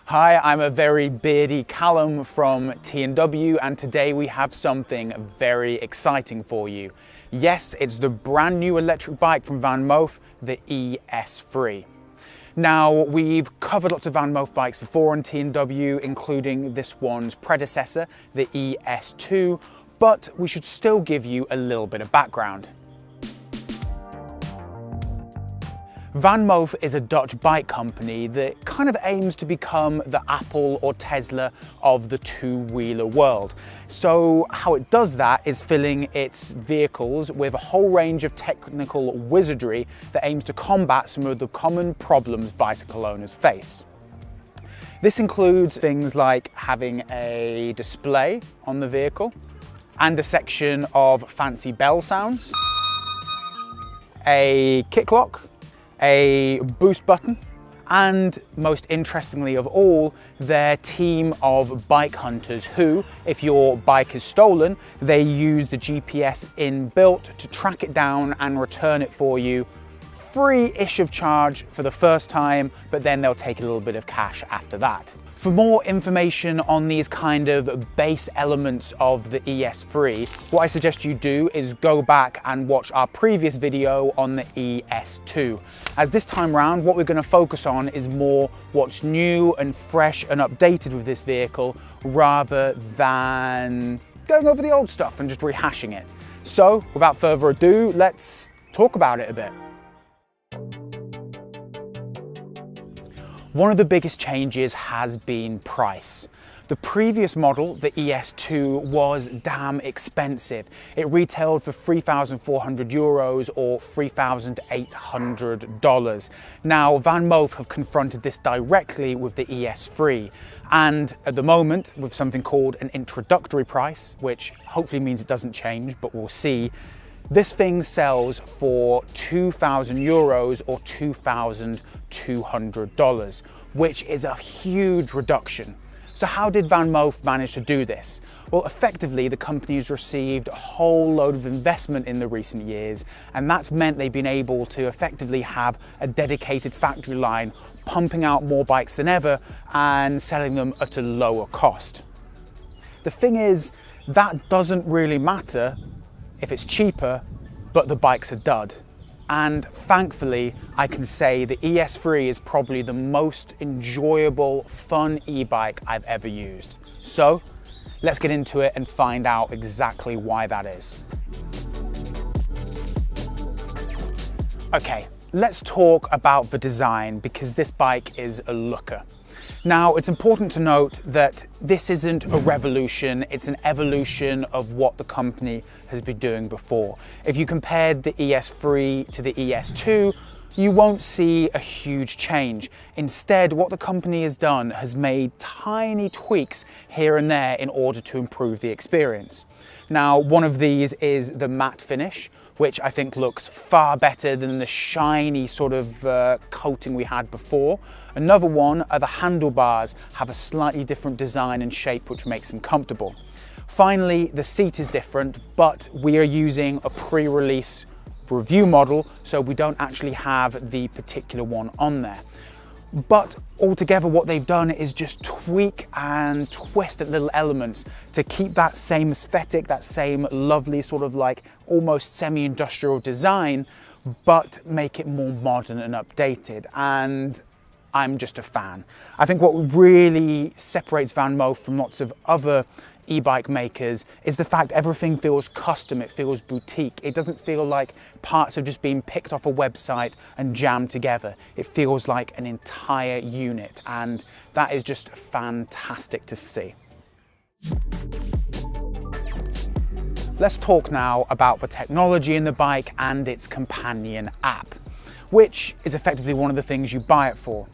Hi, I'm a very beardy Callum from TNW, and today we have something very exciting for you. Yes, it's the brand new electric bike from VanMoof, the S3. Now, we've covered lots of VanMoof bikes before on TNW, including this one's predecessor, the S2, but we should still give you a little bit of background. VanMoof is a Dutch bike company that kind of aims to become the Apple or Tesla of the two-wheeler world. So how it does that is filling its vehicles with a whole range of technical wizardry that aims to combat some of the common problems bicycle owners face. This includes things like having a display on the vehicle and a section of fancy bell sounds, a kick lock, a boost button, and most interestingly of all, their team of bike hunters who, if your bike is stolen, they use the GPS inbuilt to track it down and return it for you, free-ish of charge for the first time, but then they'll take a little bit of cash after that. For more information on these kind of base elements of the S3, what I suggest you do is go back and watch our previous video on the S2. As this time around, what we're going to focus on is more what's new and fresh and updated with this vehicle, rather than going over the old stuff and just rehashing it. So, without further ado, let's talk about it a bit. One of the biggest changes has been price. The previous model, the S2, was damn expensive. It retailed for €3,400 or $3,800. Now, VanMoof have confronted this directly with the S3. And at the moment, with something called an introductory price, which hopefully means it doesn't change, but we'll see, this thing sells for €2,000 or $2,200, which is a huge reduction. So how did VanMoof manage to do this? Well, effectively, the company has received a whole load of investment in the recent years, and that's meant they've been able to effectively have a dedicated factory line, pumping out more bikes than ever and selling them at a lower cost. The thing is, that doesn't really matter if it's cheaper, but the bike's a dud. And thankfully, I can say the S3 is probably the most enjoyable, fun e-bike I've ever used. So let's get into it and find out exactly why that is. Okay, let's talk about the design, because this bike is a looker. Now, it's important to note that this isn't a revolution, it's an evolution of what the company has been doing before. If you compared the S3 to the S2, you won't see a huge change. Instead, what the company has done has made tiny tweaks here and there in order to improve the experience. Now, one of these is the matte finish, which I think looks far better than the shiny sort of coating we had before. Another one are the handlebars have a slightly different design and shape, which makes them comfortable. Finally, the seat is different, but we are using a pre-release review model, so we don't actually have the particular one on there. But altogether, what they've done is just tweak and twist at little elements to keep that same aesthetic, that same lovely sort of like almost semi-industrial design, but make it more modern and updated. And I'm just a fan. I think what really separates VanMoof from lots of other e-bike makers is the fact everything feels custom, it feels boutique. It doesn't feel like parts have just been picked off a website and jammed together. It feels like an entire unit, and that is just fantastic to see. Let's talk now about the technology in the bike and its companion app, which is effectively one of the things you buy it for.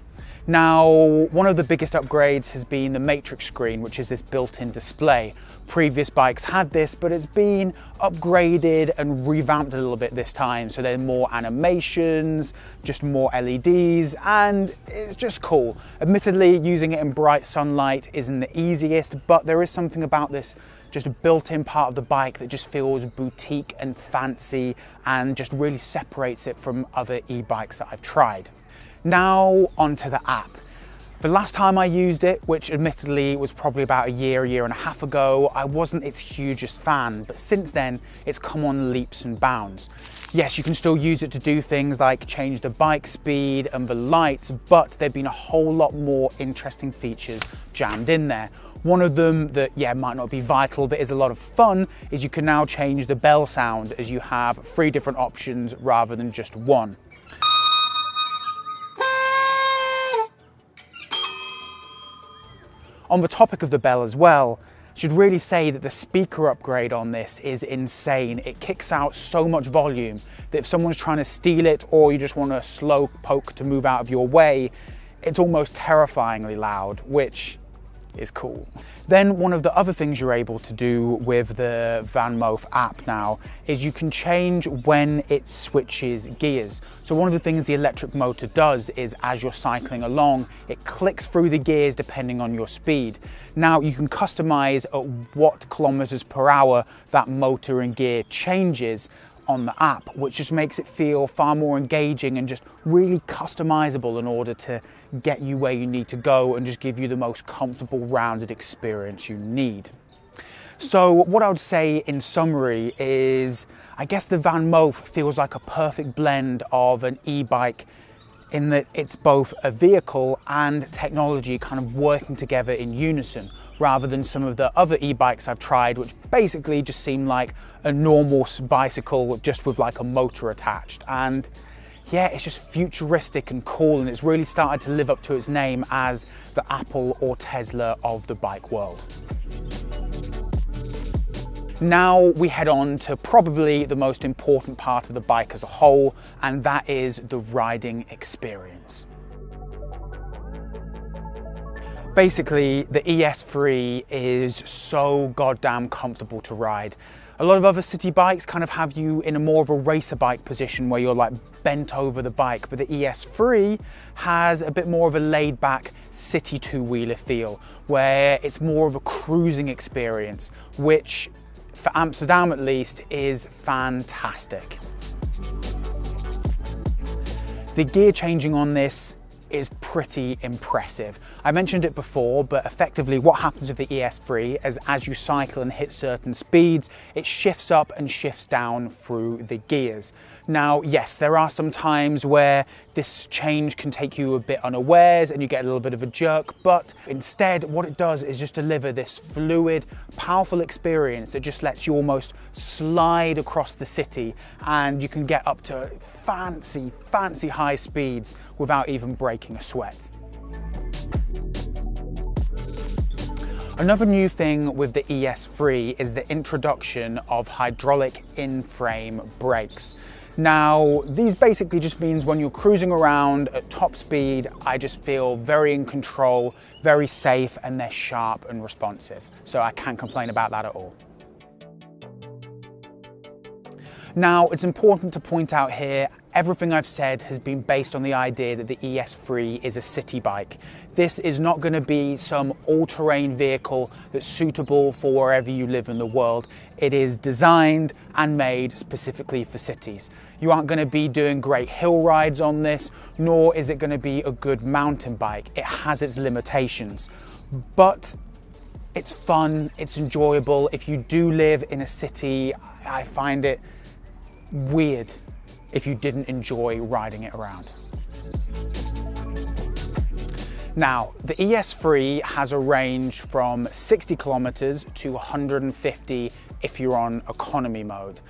Now, one of the biggest upgrades has been the matrix screen, which is this built-in display. Previous bikes had this, but it's been upgraded and revamped a little bit this time. So there are more animations, just more LEDs, and it's just cool. Admittedly, using it in bright sunlight isn't the easiest, but there is something about this just a built-in part of the bike that just feels boutique and fancy and just really separates it from other e-bikes that I've tried. Now onto the app. The last time I used it, which admittedly was probably about a year and a half ago, I wasn't its hugest fan, but since then it's come on leaps and bounds. Yes, you can still use it to do things like change the bike speed and the lights, but there've been a whole lot more interesting features jammed in there. One of them that, yeah, might not be vital, but is a lot of fun, is you can now change the bell sound, as you have 3 different options rather than just one. On the topic of the bell as well, I should really say that the speaker upgrade on this is insane. It kicks out so much volume that if someone's trying to steal it or you just want a slow poke to move out of your way, it's almost terrifyingly loud, which is cool. Then one of the other things you're able to do with the VanMoof app now is you can change when it switches gears. So one of the things the electric motor does is as you're cycling along, it clicks through the gears depending on your speed. Now you can customize at what kilometers per hour that motor and gear changes on the app, which just makes it feel far more engaging and just really customizable in order to get you where you need to go and just give you the most comfortable, rounded experience you need. So what I would say in summary is, I guess the VanMoof feels like a perfect blend of an e-bike in that it's both a vehicle and technology kind of working together in unison, rather than some of the other e-bikes I've tried, which basically just seem like a normal bicycle just with like a motor attached. And yeah, it's just futuristic and cool, and it's really started to live up to its name as the Apple or Tesla of the bike world. Now we head on to probably the most important part of the bike as a whole, and that is the riding experience. Basically, the ES3 is so goddamn comfortable to ride. A lot of other city bikes kind of have you in a more of a racer bike position where you're like bent over the bike, but the ES3 has a bit more of a laid back city two-wheeler feel, where it's more of a cruising experience, which for Amsterdam at least is fantastic. The gear changing on this is pretty impressive. I mentioned it before, but effectively what happens with the ES3 is as you cycle and hit certain speeds, it shifts up and shifts down through the gears. Now, yes, there are some times where this change can take you a bit unawares and you get a little bit of a jerk, but instead what it does is just deliver this fluid, powerful experience that just lets you almost slide across the city, and you can get up to fancy high speeds without even breaking a sweat. Another new thing with the ES3 is the introduction of hydraulic in-frame brakes. Now, these basically just means when you're cruising around at top speed, I just feel very in control, very safe, and they're sharp and responsive. So I can't complain about that at all. Now, it's important to point out here, everything I've said has been based on the idea that the ES3 is a city bike. This is not going to be some all-terrain vehicle that's suitable for wherever you live in the world. It is designed and made specifically for cities. You aren't going to be doing great hill rides on this, nor is it going to be a good mountain bike. It has its limitations, but it's fun, it's enjoyable. If you do live in a city, I find it weird if you didn't enjoy riding it around. Now, the ES3 has a range from 60 kilometers to 150 if you're on economy mode.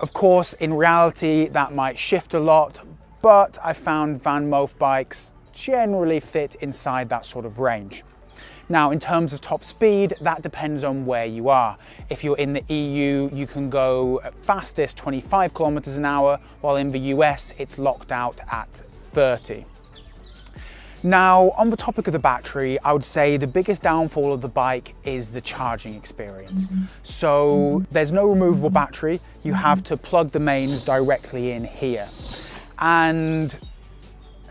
Of course, in reality, that might shift a lot, but I found VanMoof bikes generally fit inside that sort of range. Now, in terms of top speed, that depends on where you are. If you're in the EU, you can go at fastest 25 kilometers an hour, while in the US, it's locked out at 30. Now, on the topic of the battery, I would say the biggest downfall of the bike is the charging experience. So there's no removable battery. You have to plug the mains directly in here. And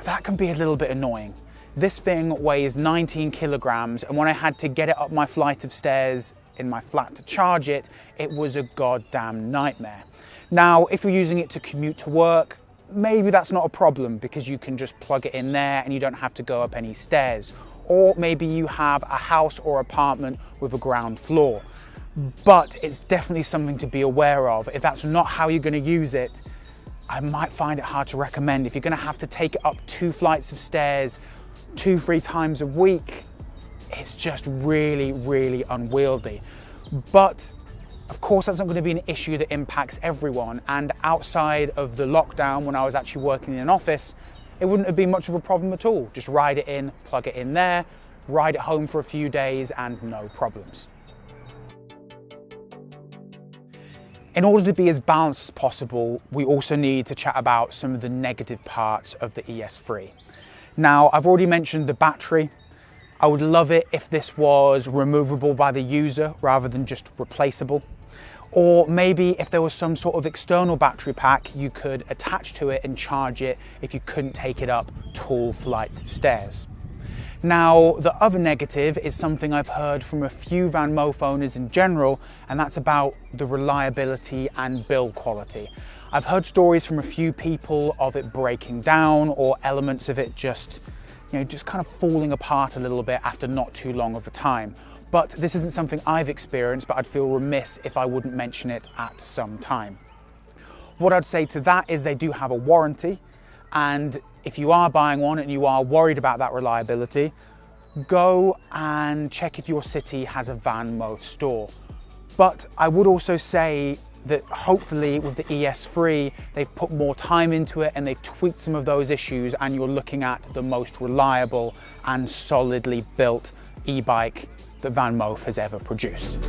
that can be a little bit annoying. This thing weighs 19 kilograms, and when I had to get it up my flight of stairs in my flat to charge it, it was a goddamn nightmare. Now, if you're using it to commute to work, maybe that's not a problem because you can just plug it in there and you don't have to go up any stairs. or maybe you have a house or apartment with a ground floor. But it's definitely something to be aware of. If that's not how you're going to use it, I might find it hard to recommend. If you're going to have to take it up 2 flights of stairs 2-3 times a week, it's just really, really unwieldy. But of course, that's not going to be an issue that impacts everyone. And outside of the lockdown, when I was actually working in an office, it wouldn't have been much of a problem at all. Just ride it in, plug it in there, ride it home for a few days, and no problems. In order to be as balanced as possible, we also need to chat about some of the negative parts of the ES3. Now, I've already mentioned the battery. I would love it if this was removable by the user rather than just replaceable. Or maybe if there was some sort of external battery pack you could attach to it and charge it if you couldn't take it up tall flights of stairs. Now, the other negative is something I've heard from a few VanMoof owners in general, and that's about the reliability and build quality. I've heard stories from a few people of it breaking down or elements of it just kind of falling apart a little bit after not too long of a time. But this isn't something I've experienced, but I'd feel remiss if I wouldn't mention it at some time. What I'd say to that is they do have a warranty, and if you are buying one and you are worried about that reliability, go and check if your city has a VanMoof store. But I would also say that hopefully with the ES3, they've put more time into it and they've tweaked some of those issues, and you're looking at the most reliable and solidly built e-bike that VanMoof has ever produced.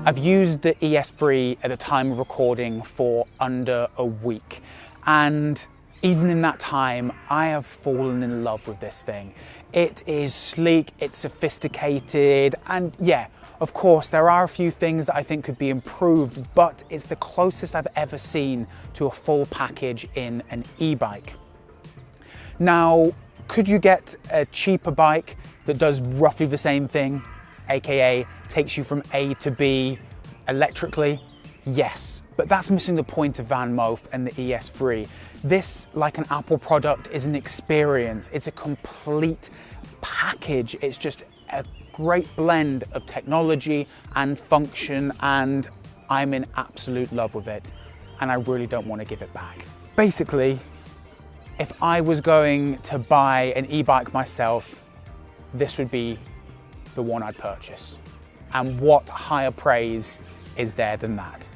I've used the ES3 at the time of recording for under a week, and even in that time, I have fallen in love with this thing. It is sleek, it's sophisticated, and yeah, of course, there are a few things that I think could be improved, but it's the closest I've ever seen to a full package in an e-bike. Now, could you get a cheaper bike that does roughly the same thing, aka takes you from A to B electrically? Yes, but that's missing the point of VanMoof and the ES3. This, like an Apple product, is an experience. It's a complete package. It's just a great blend of technology and function, and I'm in absolute love with it, and I really don't want to give it back. Basically, if I was going to buy an e-bike myself, this would be the one I'd purchase. And what higher praise is there than that?